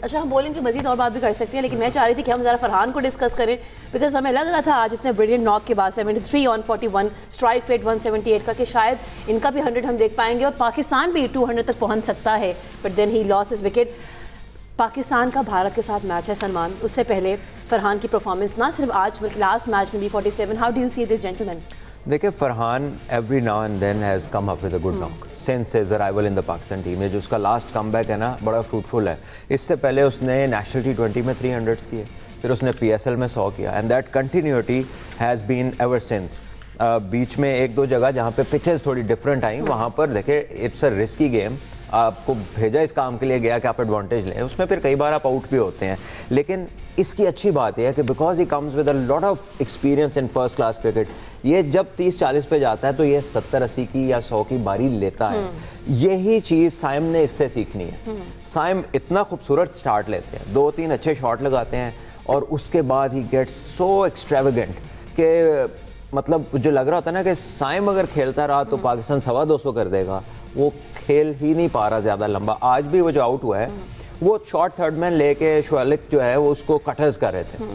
अच्छा, हम बॉलिंग की मजीद और बात भी कर सकते हैं, लेकिन मैं चाह रही थी कि हम ज़रा फरहान को डिस्कस करें, बिकॉज हमें लग रहा था आज इतने ब्रिलियंट नॉक के बाद 73 ऑन 41, स्ट्राइक रेट 178 का, कि शायद इनका भी 100 हम देख पाएंगे और पाकिस्तान भी 200 तक पहुंच सकता है, but then he loss his wicket. Pakistan का भारत के साथ मैच है सलमान, उससे पहले फरहान की परफॉर्मेंस ना सिर्फ आज बल्कि लास्ट मैच में भी 47, how do you see this gentleman? देखिए, Farhan every now and then has come up with a good knock since his arrival in the Pakistan team. ये जो उसका लास्ट कमबैक है ना, बड़ा फ्रूटफुल है। इससे पहले उसने नेशनल T20 में 300 किए, फिर उसने PSL में 100 किया, and that continuity has been ever since. बीच में एक दो जगह जहाँ पे पिचेस थोड़ी डिफरेंट आई, वहाँ पर देखिए इट्स अ रिस्की गेम, आपको भेजा इस काम के लिए गया कि आप एडवांटेज लें, उसमें फिर कई बार आप आउट भी होते हैं। लेकिन इसकी अच्छी बात यह है कि because he comes with a lot of experience in first class cricket, ये जब 30-40 पे जाता है तो ये 70-80 की या 100 की बारी लेता है। यही चीज़ साइम ने इससे सीखनी है। साइम इतना खूबसूरत स्टार्ट लेते हैं, 2-3 अच्छे शॉट लगाते हैं और उसके बाद ही गेट्स सो एक्सट्रावेगेंट कि मतलब जो लग रहा होता है ना कि साइम अगर खेलता रहा तो पाकिस्तान 250 कर देगा, वो खेल ही नहीं पा रहा ज़्यादा लंबा। आज भी वो जो आउट हुआ है, वो शॉर्ट थर्ड मैन लेके शुअलिक जो है वो उसको कटर्स कर रहे थे,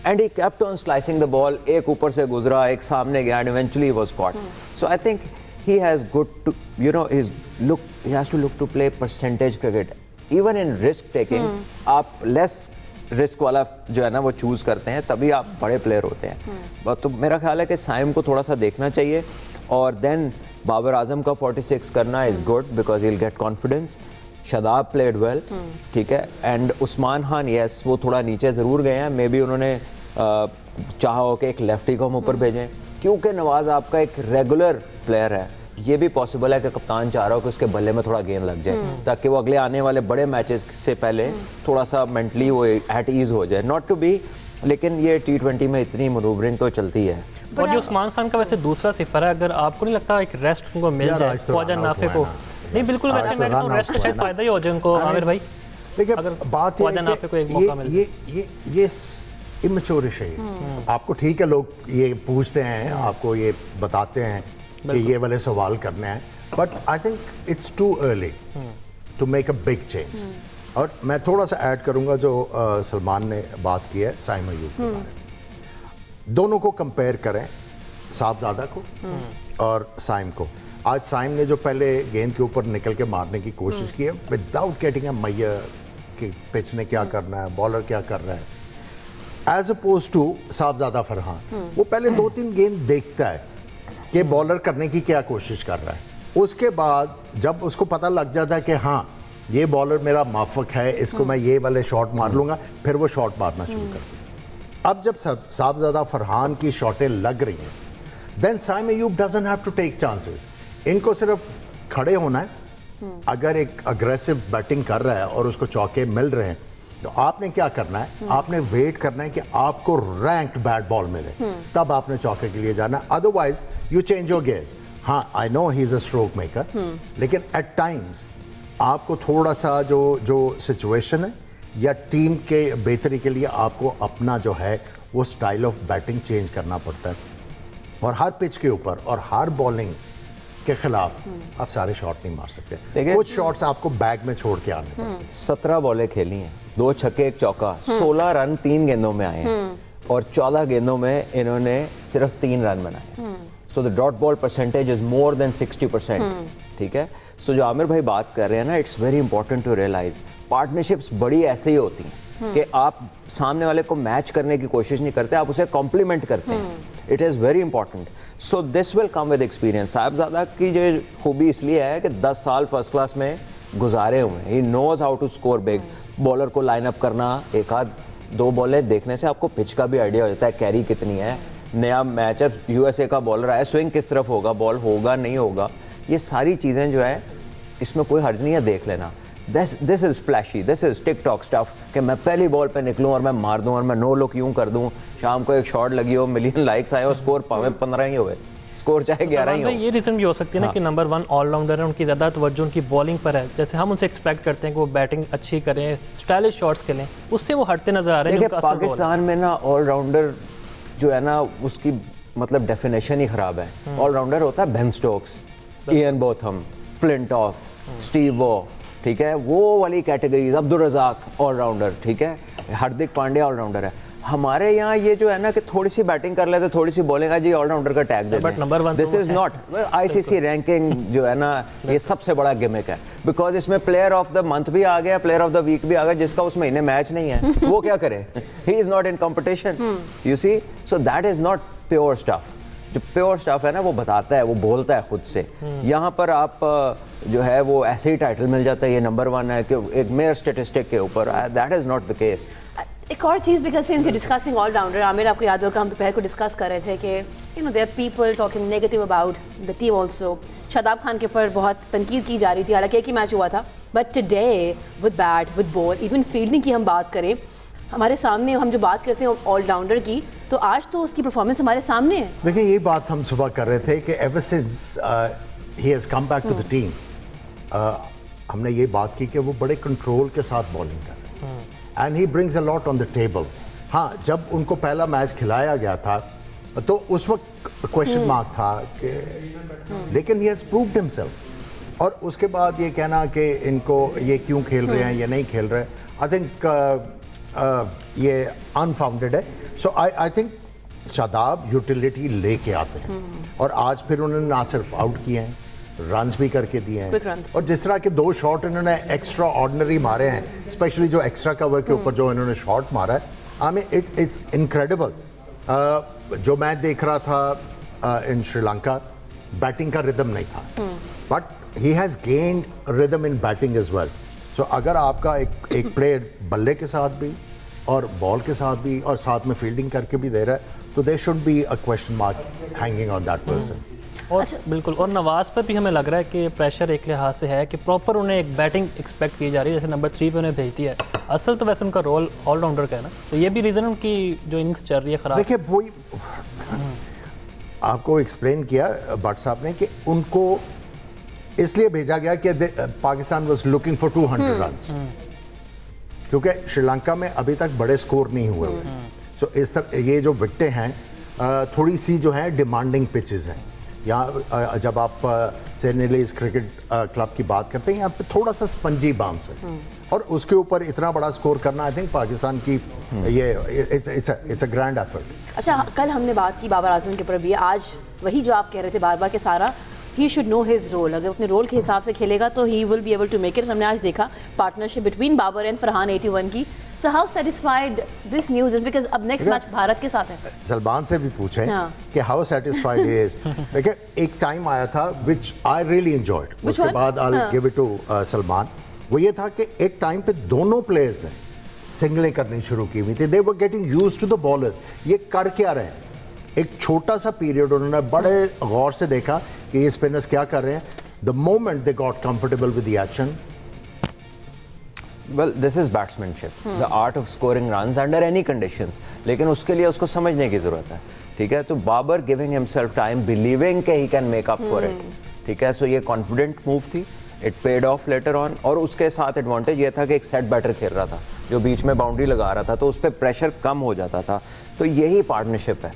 and he kept on slicing the ball, एक ऊपर से गुजरा, एक सामने गया, and eventually was caught. So I think he has good to, you know, he has to look to play percentage cricket. Even in risk taking आप less risk वाला जो है ना वो चूज़ करते हैं, तभी आप बड़े प्लेयर होते हैं। तो मेरा ख्याल है कि साइम को थोड़ा सा देखना चाहिए, और देन बाबर आजम का 46 करना is good because he will get confidence. Shadab played well, ठीक है, एंड उस्मान खान यस वो थोड़ा नीचे ज़रूर गए हैं, मे बी उन्होंने चाहा हो कि एक लेफ्टी को हम ऊपर भेजें, क्योंकि नवाज़ आपका एक रेगुलर प्लेयर है। ये भी पॉसिबल है कि कप्तान चाह रहा हो कि उसके बल्ले में थोड़ा गेंद लग जाए, ताकि वो अगले आने वाले बड़े मैचेस से पहले थोड़ा सा मेंटली वो एट ईज हो जाए। नॉट टू बी, लेकिन ये T20 में इतनी मनूवरिंग तो चलती है। और ये उस्मान खान का वैसे दूसरा सिफर है, अगर आपको नहीं लगता एक रेस्ट उनको मिल जाए ख्वाजा नाफे को? नहीं बिल्कुल, वैसे मैं कहता हूं रेस्ट का शायद फायदा ही हो जाए उनको। आमिर भाई देखिए, बात ख्वाजा नाफे को एक मौका मिल जाए, ये इमेच्योरिश है। आपको ठीक है, लोग ये पूछते हैं, आपको ये बताते हैं कि ये वाले सवाल करने हैं, but I think it's too early to make a big change. और मैं थोड़ा सा ऐड करूंगा जो सलमान ने बात की है साइम अय्यूब के बारे में। दोनों को कंपेयर करें, साहबजादा को और साइम को। आज साइम ने जो पहले गेंद के ऊपर निकल के मारने की कोशिश की है विदाउट गेटिंग अ मैयर कि पिच ने क्या करना है, बॉलर क्या कर रहा है, एज अपोज टू साहबजादा फरहान, वो पहले 2-3 गेंद देखता है कि बॉलर करने की क्या कोशिश कर रहा है। उसके बाद जब उसको पता लग जाता है कि हाँ ये बॉलर मेरा माफक है, इसको मैं ये वाले शॉट मार लूँगा, फिर वो शॉट मारना शुरू करता है। अब जब साहबजादा फरहान की शॉटें लग रही हैं, then Saim Ayub doesn't have to take chances. इनको सिर्फ खड़े होना है। अगर एक अग्रेसिव बैटिंग कर रहा है और उसको चौके मिल रहे हैं, तो आपने क्या करना है, आपने वेट करना है कि आपको रैंक्ड बैट बॉल मिले, तब आपने चौके के लिए जाना। Otherwise you change your gears. हाँ, I know he is a stroke maker, लेकिन एट टाइम्स आपको थोड़ा सा जो सिचुएशन है या टीम के बेहतरी के लिए आपको अपना जो है वो स्टाइल ऑफ बैटिंग चेंज करना पड़ता है। और हर पिच के ऊपर और हर बॉलिंग के खिलाफ आप सारे शॉट नहीं मार सकते। कुछ शॉट्स आपको बैग में छोड़ के आने पड़ते। 17 बॉलें खेली हैं, 2 छक्के 1 चौका, 16 रन 3 गेंदों में आए हैं, और 14 गेंदों में इन्होंने सिर्फ 3 रन बनाए। So the dot ball percentage is more than 60%। ठीक है, सो जो आमिर भाई बात कर रहे हैं ना, it's very important to realise partnerships बड़ी ऐसे ही होती हैं कि आप सामने वाले को मैच करने की कोशिश नहीं करते, आप उसे कॉम्प्लीमेंट करते हैं। It is very important. So this will come with experience. Sahibzada की जो खूबी इसलिए है कि 10 साल फर्स्ट क्लास में गुजारे हुए हैं। He knows how to score big. Bowler को लाइन अप करना, एक आध 2 बॉलें देखने से आपको पिच का भी आइडिया हो जाता है, कैरी कितनी है। नया मैचअप, यूएसए का बॉलर आया, स्विंग किस तरफ होगा, बॉल होगा नहीं होगा, ये सारी चीज़ें जो है इसमें कोई हर्ज नहीं है देख लेना। This is flashy, this is TikTok stuff कि मैं पहली बॉल पे निकलूँ और मैं मार दूँ और मैं नो लुक यूँ कर दूँ, शाम को एक शॉट लगी हो, मिलियन लाइक्स आए हो, स्कोर 15 ही हो, स्कोर चाहे 11 ही हो। ये रीज़न भी हो सकती है ना कि नंबर 1 ऑलराउंडर है, उनकी ज़्यादा तवज्जो उनकी बॉलिंग पर है। जैसे हम उनसे एक्सपेक्ट करते हैं कि वो बैटिंग अच्छी करें, स्टाइलिश शॉट्स खेलें, उससे वो हटते नजर आ रहे हैं। पाकिस्तान में ना ऑलराउंडर जो है ना उसकी मतलब डेफिनेशन ही खराब है। ऑलराउंडर होता है Ben Stokes, Ian Botham, Flintoff, Steve Waugh, ठीक है, वो वाली कैटेगरीज, अब्दुल रज़ाक ऑलराउंडर, ठीक है, हार्दिक पांड्या ऑलराउंडर है। हमारे यहाँ ये जो है ना कि थोड़ी सी बैटिंग कर लेते, थोड़ी सी बॉलिंग, आज ये ऑलराउंडर का tag they but number 1 this is not ICC ranking जो है ना, ये सबसे बड़ा गिमिक है, बिकॉज इसमें प्लेयर ऑफ द मंथ भी आ गया, प्लेयर ऑफ द वीक भी आ गया, जिसका उस महीने मैच नहीं है वो क्या करे, he is not in competition, you see, so that is not pure stuff. जो प्योर स्टफ है ना वो बताता है, वो बोलता है खुद से। यहाँ पर आप जो है वो ऐसे ही टाइटल मिल जाता है, ये नंबर 1 है कि एक मेयर स्टेटिस्टिक के ऊपर, that is not the case. एक और चीज़, because since you discussing allrounder, Aamir आपको याद होगा हम दोपहर को डिस्कस कर रहे थे कि you know there people talking negative about the team also. Shadab Khan के ऊपर बहुत तनकीद की जा रही थी, हालांकि एक ही मैच हुआ था, but today with bat with ball, even fielding की हम बात करें, हमारे सामने हम जो बात करते हैं ऑलराउंडर की, तो आज तो उसकी परफॉर्मेंस हमारे सामने है। देखिए ये बात हम सुबह कर रहे थे कि ever since he has come back to the team, हमने ये बात की कि वो बड़े कंट्रोल के साथ बॉलिंग कर रहे हैं and he brings a lot on the table. हाँ, जब उनको पहला मैच खिलाया गया था तो उस वक्त क्वेश्चन मार्क था कि, लेकिन ही हैज़ प्रूव्ड हिमसेल्फ। और उसके बाद ये कहना कि इनको ये क्यों खेल रहे हैं या नहीं खेल रहे, आई थिंक ये अनफाउंडेड है। सो आई थिंक शादाब यूटिलिटी लेके आते हैं और आज फिर उन्होंने ना सिर्फ आउट किए हैं, रन्स भी करके दिए हैं, और जिस तरह के 2 शॉट इन्होंने एक्स्ट्रा ऑर्डिनरी मारे हैं, स्पेशली जो एक्स्ट्रा कवर के ऊपर जो इन्होंने शॉट मारा है, आई मीन इट्स इनक्रेडिबल। जो मैच देख रहा था इन श्रीलंका, बैटिंग का रिदम नहीं था, but he has gained rhythm in batting as well. सो अगर आपका एक प्लेयर बल्ले के साथ भी और बॉल के साथ भी और साथ में फील्डिंग करके भी दे रहा है, तो there should be a question mark hanging on that person. और बिल्कुल, और नवाज पर भी हमें लग रहा है कि प्रेशर एक लिहाज से है कि प्रॉपर उन्हें एक बैटिंग एक्सपेक्ट की जा रही है, जैसे नंबर 3 पे उन्हें भेज दिया है। असल तो वैसे उनका रोल ऑलराउंडर का है ना, तो ये भी रीज़न है उनकी जो इनिंग्स चल रही है ख़राब। देखिए वही आपको एक्सप्लेन किया भट्ट साहब ने कि उनको इसलिए भेजा गया कि Pakistan was looking for 200 runs, क्योंकि श्रीलंका में अभी तक बड़े स्कोर नहीं हुए हुए। सो इस तरह ये जो विकेटें हैं थोड़ी सी जो है डिमांडिंग पिचेस हैं। यहाँ जब आप सेनेलिस क्रिकेट क्लब की बात करते हैं, यहाँ पे थोड़ा सा स्पंजी बाउंस है और उसके ऊपर इतना बड़ा स्कोर करना, आई थिंक पाकिस्तान की ये इट्स अ ग्रैंड एफर्ट। अच्छा, कल हमने बात की बाबर आजम के ऊपर भी, आज वही जो आप कह रहे थे बार बार कि सारा he should know his role, अगर अपने रोल के हिसाब से खेलेगा तो he will be able to make it. हमने आज देखा partnership between Babar and Farhan 81 की। So how satisfied this news is, because अब नेक्स्ट मैच भारत के साथ है। सलमान से भी पूछें हाँ। कि हाउ सेटिस्फाइड ही इज। देखिए एक टाइम आया था विच आई रियली एंजॉयड, उसके बाद I will give it to Salman. वो ये था कि एक टाइम पे दोनों प्लेयर्स ने सिंगलें करनी शुरू की हुई थी, they were getting used to the bowlers. ये कर क्या रहे हैं, एक छोटा सा पीरियड उन्होंने बड़े गौर से देखा कि ये स्पिनर्स क्या कर रहे हैं। The moment they got comfortable with the action, Well, this is batsmanship, the art of scoring runs under any conditions. लेकिन उसके लिए उसको समझने की ज़रूरत है, ठीक है। तो Babar giving himself time, believing कि he can make up for it, ठीक है। सो ये कॉन्फिडेंट मूव थी, it paid off later on. और उसके साथ एडवांटेज ये था कि एक सेट बैटर खेल रहा था जो बीच में बाउंड्री लगा रहा था, तो उस पर प्रेशर कम हो जाता था। तो यही पार्टनरशिप है,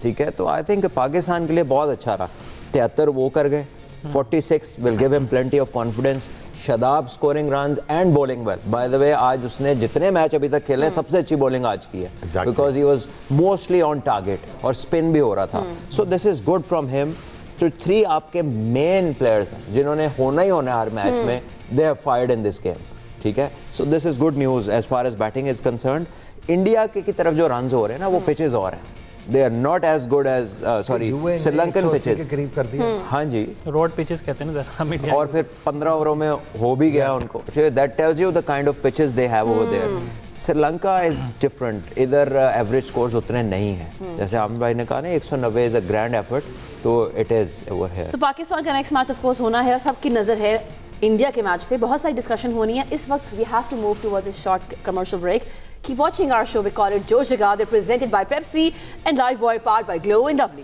ठीक है। तो आई थिंक पाकिस्तान के लिए बहुत अच्छा रहा। 73 वो कर गए, 46 will give him plenty of confidence. Shadab scoring runs and bowling well, by the way आज उसने जितने मैच अभी तक खेले सबसे अच्छी बॉलिंग आज की है, because he was mostly on target और स्पिन भी हो रहा था। सो this is good from him. तो 3 आपके मेन प्लेयर्स हैं जिन्होंने होना ही होना हर मैच में, they have fired in this game, ठीक है। So this is good news as far as batting is concerned. India की तरफ जो रन्स हो रहे हैं ना वो पिचेस और हैं, they are not as good as Sri Lankan pitches के करीब कर दिया। हाँ जी, रोड पिचेस कहते हैं ना, और फिर 15 ओवरों में हो भी गया उनको। That tells you the kind of pitches they have over there. Sri Lanka is different, इधर एवरेज स्कोर्स उतने नहीं हैं। जैसे आमिर भाई ने कहा ना 190 is a grand effort, तो it is over here. So Pakistan का नेक्स्ट मैच ऑफ कोर्स होना है और सबकी नज़र है इंडिया के मैच पे। बहुत सारी डिस्कशन होनी है इस वक्त। We have to move towards this short commercial break. Keep watching our show. We call it Joe Jagad. They're presented by Pepsi and Live Boy, powered by Glow and Lovely.